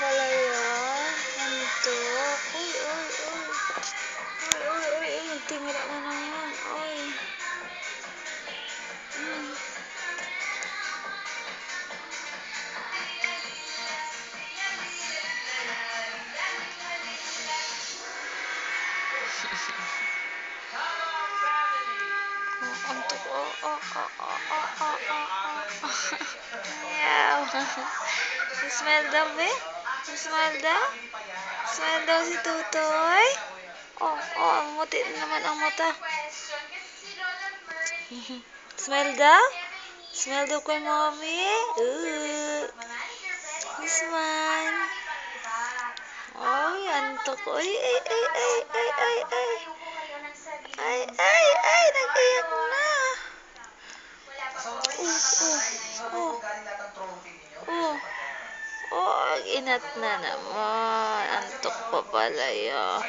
pala yan. Antok. Uy, uy, uy. Uy, uy, uy, uy. Nagtimira na naman. Uy. Oh, antok. Oh, oh, oh, oh, oh, oh, oh, oh. Meow. Smile daw, be? Smile daw? Smile daw si Tutoy? Oh, oh, ang muti naman ang mata. Smile daw? Smile daw kay mommy? Smile. Ay, antok. Ay, ay, ay, ay, ay, ay, ay. Ay, ay, ay, nag-iyak na. Oh, oh, oh, inat na naman. Antok pa pala yun.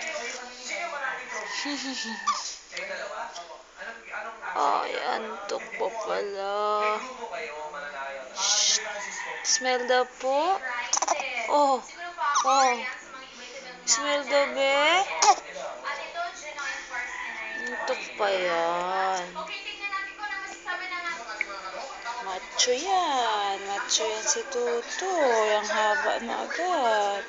Ay, antok pa pala. Shh. Smell daw po. Oh, oh. Smell daw, be. Antok pa yan. Macho yan. Macho yan si Tuto. Ang haba na agad.